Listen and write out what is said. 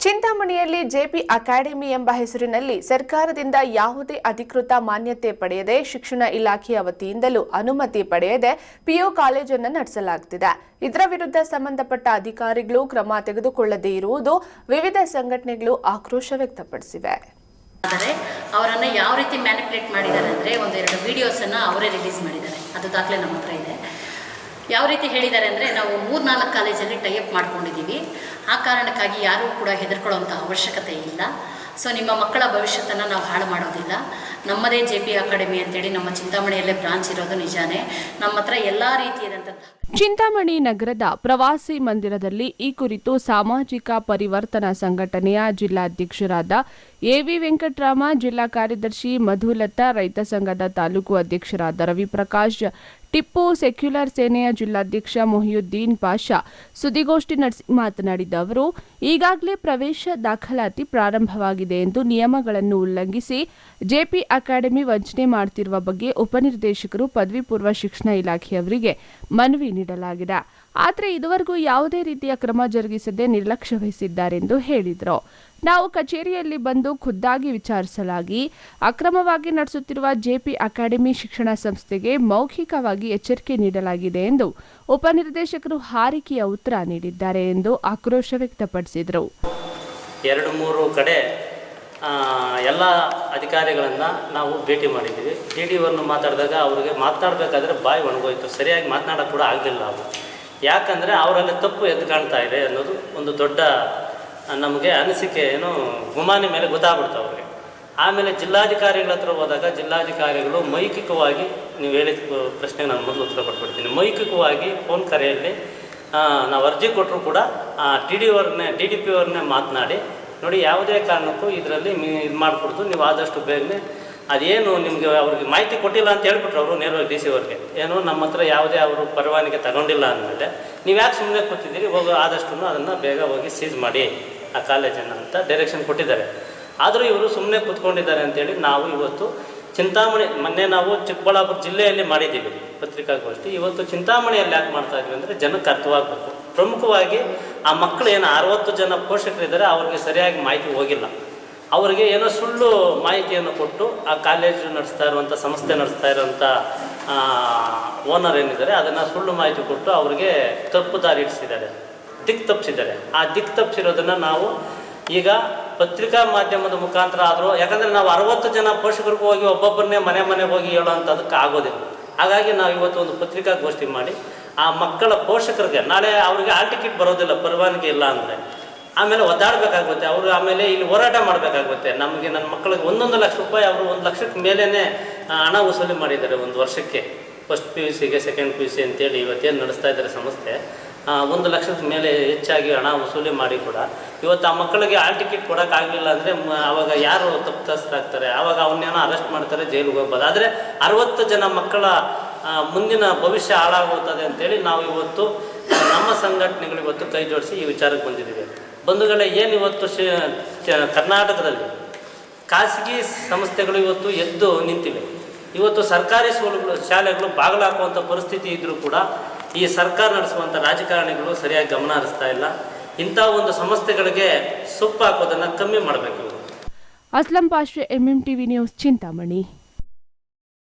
ಚಿಂತಾಮಣಿಯಲ್ಲಿ JP academy ಎಂಬ ಹೆಸರಿನಲ್ಲಿ ಸರ್ಕಾರದಿಂದ ಯಾವುದೇ ಅಧಿಕೃತ ಮಾನ್ಯತೆ ಪಡೆಯದೆ ಶಿಕ್ಷಣ ಇಲಾಖೆಯ ವತಿಯಿಂದಲೂ ಅನುಮತಿ ಪಡೆಯದೆ ಪಿಯು ಕಾಲೇಜನ್ನು ನಡೆಸಲಾಗುತ್ತಿದೆ. ಇದರ ವಿರುದ್ಧ ಸಂಬಂಧಪಟ್ಟ ಅಧಿಕಾರಿಗಳು ಕ್ರಮ ತೆಗೆದುಕೊಳ್ಳದೇ ಇರುವುದು ವಿವಿಧ ಸಂಘಟನೆಗಳು ಆಕ್ರೋಶ ವ್ಯಕ್ತಪಡಿಸಿವೆ. ಆದರೆ ಅವರನ್ನ ಯಾವ ರೀತಿ ಮ್ಯಾನಿಪುಲೇಟ್ ಮಾಡಿದ್ದಾರೆ ಅಂದರೆ ಒಂದೆರಡು ವಿಡಿಯೋಸ್ ಅನ್ನು ಅವರೇ ರಿಲೀಸ್ ಮಾಡಿದ್ದಾರೆ. ಅದು ದಾಖಲೆ ನಮ್ಮ ಹತ್ರ ಇದೆ. ಯಾವ ರೀತಿ ಹೇಳಿದ್ದಾರೆ ಅಂದರೆ, ನಾವು 3-4 ಕಾಲೇಜಲ್ಲಿ ಟೈಅಪ್ ಮಾಡ್ಕೊಂಡಿದ್ದೀವಿ. ಆ ಕಾರಣಕ್ಕಾಗಿ ಯಾರೂ ಕೂಡ ಹೆದರ್ಕೊಳ್ಳೋಂಥ ಅವಶ್ಯಕತೆ ಇಲ್ಲ. ಸೊ ನಿಮ್ಮ ಮಕ್ಕಳ ಭವಿಷ್ಯತನ್ನು ನಾವು ಹಾಳು ಮಾಡೋದಿಲ್ಲ. ನಮ್ಮದೇ ಜೆಪಿ ಅಕಾಡೆಮಿ ಅಂತೇಳಿ ನಮ್ಮ ಚಿಂತಾಮಣಿಯಲ್ಲೇ ಬ್ರಾಂಚ್ ಇರೋದು ನಿಜಾನೇ. ನಮ್ಮ ಹತ್ರ ಎಲ್ಲ ರೀತಿಯಾದಂಥ ಚಿಂತಾಮಣಿ ನಗರದ ಪ್ರವಾಸಿ ಮಂದಿರದಲ್ಲಿ ಈ ಕುರಿತು ಸಾಮಾಜಿಕ ಪರಿವರ್ತನಾ ಸಂಘಟನೆಯ ಜಿಲ್ಲಾಧ್ಯಕ್ಷರಾದ ಎವಿ ವೆಂಕಟರಾಮ, ಜಿಲ್ಲಾ ಕಾರ್ಯದರ್ಶಿ ಮಧುಲತಾ, ರೈತ ಸಂಘದ ತಾಲೂಕು ಅಧ್ಯಕ್ಷರಾದ ರವಿಪ್ರಕಾಶ್, ಟಿಪ್ಪು, ಸೆಕ್ಯುಲರ್ ಸೇನೆಯ ಜಿಲ್ಲಾಧ್ಯಕ್ಷ ಮೊಹಿಯುದ್ದೀನ್ ಪಾಷಾ ಸುದ್ದಿಗೋಷ್ಠಿ ನಡೆಸಿ ಮಾತನಾಡಿದ ಅವರು, ಈಗಾಗಲೇ ಪ್ರವೇಶ ದಾಖಲಾತಿ ಪ್ರಾರಂಭವಾಗಿದೆ ಎಂದು ನಿಯಮಗಳನ್ನು ಉಲ್ಲಂಘಿಸಿ ಜೆಪಿ ಅಕಾಡೆಮಿ ವಂಚನೆ ಮಾಡುತ್ತಿರುವ ಬಗ್ಗೆ ಉಪನಿರ್ದೇಶಕರು ಪದವಿ ಪೂರ್ವ ಶಿಕ್ಷಣ ಇಲಾಖೆಯವರಿಗೆ ಮನವಿ ನೀಡಲಾಗಿದೆ. ಆದರೆ ಇದುವರೆಗೂ ಯಾವುದೇ ರೀತಿಯ ಕ್ರಮ ಜರುಗಿಸದೆ ನಿರ್ಲಕ್ಷ್ಯ ವಹಿಸಿದ್ದಾರೆ ಎಂದು ಹೇಳಿದರು. ನಾವು ಕಚೇರಿಯಲ್ಲಿ ಬಂದು ಖುದ್ದಾಗಿ ವಿಚಾರಿಸಲಾಗಿ ಅಕ್ರಮವಾಗಿ ನಡೆಸುತ್ತಿರುವ ಜೆಪಿ ಅಕಾಡೆಮಿ ಶಿಕ್ಷಣ ಸಂಸ್ಥೆಗೆ ಮೌಖಿಕವಾಗಿ ಎಚ್ಚರಿಕೆ ನೀಡಲಾಗಿದೆ ಎಂದು ಉಪನಿರ್ದೇಶಕರು ಹಾರಿಕೆಯ ಉತ್ತರ ನೀಡಿದ್ದಾರೆ ಎಂದು ಆಕ್ರೋಶ ವ್ಯಕ್ತಪಡಿಸಿದರು. 2-3 ಕಡೆ ಎಲ್ಲ ಅಧಿಕಾರಿಗಳನ್ನು ನಾವು ಭೇಟಿ ಮಾಡಿದ್ದೀವಿ. ಡಿ.ಡಿ.ಒನ್ನು ಮಾತಾಡಿದಾಗ ಅವರಿಗೆ ಮಾತನಾಡಬೇಕಾದ್ರೆ ಬಾಯಿ ಒಣಗೋಯ್ತು, ಸರಿಯಾಗಿ ಮಾತನಾಡೋಕ್ಕೆ ಕೂಡ ಆಗಲಿಲ್ಲ. ಅವರು ಯಾಕಂದರೆ ಅವರಲ್ಲಿ ತಪ್ಪು ಎದ್ದು ಕಾಣ್ತಾ ಇದೆ ಅನ್ನೋದು ಒಂದು ದೊಡ್ಡ ನಮಗೆ ಅನಿಸಿಕೆ, ಗುಮಾನಿ ಮೇಲೆ ಗೊತ್ತಾಗ್ಬಿಡ್ತು ಅವ್ರಿಗೆ. ಆಮೇಲೆ ಜಿಲ್ಲಾಧಿಕಾರಿಗಳ ಹತ್ರ ಹೋದಾಗ ಜಿಲ್ಲಾಧಿಕಾರಿಗಳು ಮೌಖಿಕವಾಗಿ, ನೀವು ಹೇಳಿದ ಪ್ರಶ್ನೆಗೆ ನಾನು ಮೊದಲು ಉತ್ತರ ಕೊಟ್ಬಿಡ್ತೀನಿ, ಮೌಖಿಕವಾಗಿ ಫೋನ್ ಕರೆಯಲ್ಲಿ ನಾವು ಅರ್ಜಿ ಕೊಟ್ಟರು ಕೂಡ ಡಿ.ಡಿ.ಪಿ ಅವ್ರನ್ನೇ ಮಾತನಾಡಿ, ನೋಡಿ ಯಾವುದೇ ಕಾರಣಕ್ಕೂ ಇದರಲ್ಲಿ ಇದು ಮಾಡಿಕೊಡ್ತು, ನೀವು ಆದಷ್ಟು ಬೇಗನೆ ಅದೇನು ನಿಮಗೆ ಅವ್ರಿಗೆ ಮಾಹಿತಿ ಕೊಟ್ಟಿಲ್ಲ ಅಂತ ಹೇಳ್ಬಿಟ್ರು ಅವರು ನೇರವಾಗಿ ಡಿ ಸಿ ಅವ್ರಿಗೆ. ನಮ್ಮ ಹತ್ರ ಯಾವುದೇ ಅವರು ಪರವಾನಗಿ ತಗೊಂಡಿಲ್ಲ ಅಂದಮೇಲೆ ನೀವು ಯಾಕೆ ಸುಮ್ಮನೆ ಕೂತಿದ್ದೀರಿ, ಹೋಗೋ ಆದಷ್ಟು ಅದನ್ನು ಬೇಗ ಹೋಗಿ ಸೀಸ್ ಮಾಡಿ ಆ ಕಾಲೇಜನ್ನು ಅಂತ ಡೈರೆಕ್ಷನ್ ಕೊಟ್ಟಿದ್ದಾರೆ. ಆದರೂ ಇವರು ಸುಮ್ಮನೆ ಕೂತ್ಕೊಂಡಿದ್ದಾರೆ ಅಂತೇಳಿ ನಾವು ಇವತ್ತು ಮೊನ್ನೆ ನಾವು ಚಿಕ್ಕಬಳ್ಳಾಪುರ ಜಿಲ್ಲೆಯಲ್ಲಿ ಮಾಡಿದ್ದೀವಿ ಪತ್ರಿಕಾಗೋಷ್ಠಿ. ಇವತ್ತು ಚಿಂತಾಮಣಿಯಲ್ಲಿ ಯಾಕೆ ಮಾಡ್ತಾ ಇದ್ವಿ ಅಂದರೆ ಜನಕ್ಕೆ ಅರ್ಥವಾಗಬೇಕು. ಪ್ರಮುಖವಾಗಿ ಆ ಮಕ್ಕಳು 60 ಜನ ಪೋಷಕರಿದ್ದಾರೆ, ಅವ್ರಿಗೆ ಸರಿಯಾಗಿ ಮಾಹಿತಿ ಹೋಗಿಲ್ಲ. ಅವರಿಗೆ ಸುಳ್ಳು ಮಾಹಿತಿಯನ್ನು ಕೊಟ್ಟು ಆ ಕಾಲೇಜು ನಡೆಸ್ತಾ ಇರುವಂಥ ಸಂಸ್ಥೆ ನಡೆಸ್ತಾ ಇರುವಂಥ ಓನರ್ ಏನಿದ್ದಾರೆ ಅದನ್ನು ಸುಳ್ಳು ಮಾಹಿತಿ ಕೊಟ್ಟು ಅವರಿಗೆ ತಪ್ಪು ದಾರಿ ಇಡಿಸಿದ್ದಾರೆ, ತಪ್ಪಿಸಿದ್ದಾರೆ. ಆ ತಪ್ಪಿಸಿರೋದನ್ನು ನಾವು ಈಗ ಪತ್ರಿಕಾ ಮಾಧ್ಯಮದ ಮುಖಾಂತರ ಆದರೂ, ಯಾಕಂದರೆ ನಾವು 60 ಜನ ಪೋಷಕರಿಗೂ ಹೋಗಿ ಒಬ್ಬೊಬ್ಬರನ್ನೇ ಮನೆಗೆ ಹೋಗಿ ಹೇಳೋವಂಥದಕ್ಕೆ ಆಗೋದಿಲ್ಲ. ಹಾಗಾಗಿ ನಾವು ಇವತ್ತು ಒಂದು ಪತ್ರಿಕಾಗೋಷ್ಠಿ ಮಾಡಿ ಆ ಮಕ್ಕಳ ಪೋಷಕರಿಗೆ, ನಾಳೆ ಅವ್ರಿಗೆ ಆಲ್ ಟಿಕೆಟ್ ಬರೋದಿಲ್ಲ ಪರವಾನಗಿ ಇಲ್ಲ ಅಂದರೆ, ಆಮೇಲೆ ಒದ್ದಾಡಬೇಕಾಗುತ್ತೆ ಅವರು, ಆಮೇಲೆ ಇಲ್ಲಿ ಹೋರಾಟ ಮಾಡಬೇಕಾಗುತ್ತೆ. ನಮಗೆ ನನ್ನ ಮಕ್ಕಳಿಗೆ 1 ಲಕ್ಷ ರೂಪಾಯಿ ಅವರು 1 ಲಕ್ಷಕ್ಕೆ ಮೇಲೇ ಹಣ ವಸೂಲಿ ಮಾಡಿದ್ದಾರೆ ಒಂದು ವರ್ಷಕ್ಕೆ. ಫಸ್ಟ್ PUCಗೆ ಸೆಕೆಂಡ್ PUC ಅಂತೇಳಿ ಇವತ್ತೇನು ನಡೆಸ್ತಾ ಇದ್ದಾರೆ ಸಂಸ್ಥೆ, 1 ಲಕ್ಷದ ಮೇಲೆ ಹೆಚ್ಚಾಗಿ ಹಣ ವಸೂಲಿ ಮಾಡಿ ಕೂಡ ಇವತ್ತು ಆ ಮಕ್ಕಳಿಗೆ ಆಲ್ ಟಿಕೆಟ್ ಕೊಡೋಕ್ಕಾಗಲಿಲ್ಲ ಅಂದರೆ ಆವಾಗ ಯಾರು ತಪ್ಪಿತಸ್ಥರಾಗ್ತಾರೆ, ಆವಾಗ ಅವನ್ನೇನೋ ಅರೆಸ್ಟ್ ಮಾಡ್ತಾರೆ, ಜೈಲಿಗೆ ಹೋಗ್ಬೋದು. ಆದರೆ 60 ಜನ ಮಕ್ಕಳ ಮುಂದಿನ ಭವಿಷ್ಯ ಹಾಳಾಗುತ್ತದೆ ಅಂತೇಳಿ ನಾವು ಇವತ್ತು ನಮ್ಮ ಸಂಘಟನೆಗಳು ಇವತ್ತು ಕೈ ಜೋಡಿಸಿ ಈ ವಿಚಾರಕ್ಕೆ ಬಂದಿದ್ದೀವಿ. ಬಂಧುಗಳೇ, ಏನು ಇವತ್ತು ಕರ್ನಾಟಕದಲ್ಲಿ ಖಾಸಗಿ ಸಂಸ್ಥೆಗಳು ಇವತ್ತು ಎದ್ದು ನಿಂತಿವೆ. ಇವತ್ತು ಸರ್ಕಾರಿ ಶಾಲೆಗಳು ಬಾಗಿಲಾಕುವಂಥ ಪರಿಸ್ಥಿತಿ ಇದ್ದರೂ ಕೂಡ ಈ ಸರ್ಕಾರ ನಡೆಸುವಂಥ ರಾಜಕಾರಣಿಗಳು ಸರಿಯಾಗಿ ಗಮನ ಹರಿಸ್ತಾ ಇಲ್ಲ. ಇಂಥ ಒಂದು ಸಂಸ್ಥೆಗಳಿಗೆ ಸೊಪ್ಪು ಹಾಕೋದನ್ನು ಕಮ್ಮಿ ಮಾಡಬೇಕು. Aslam Pasha, MMTV news, Chintamani.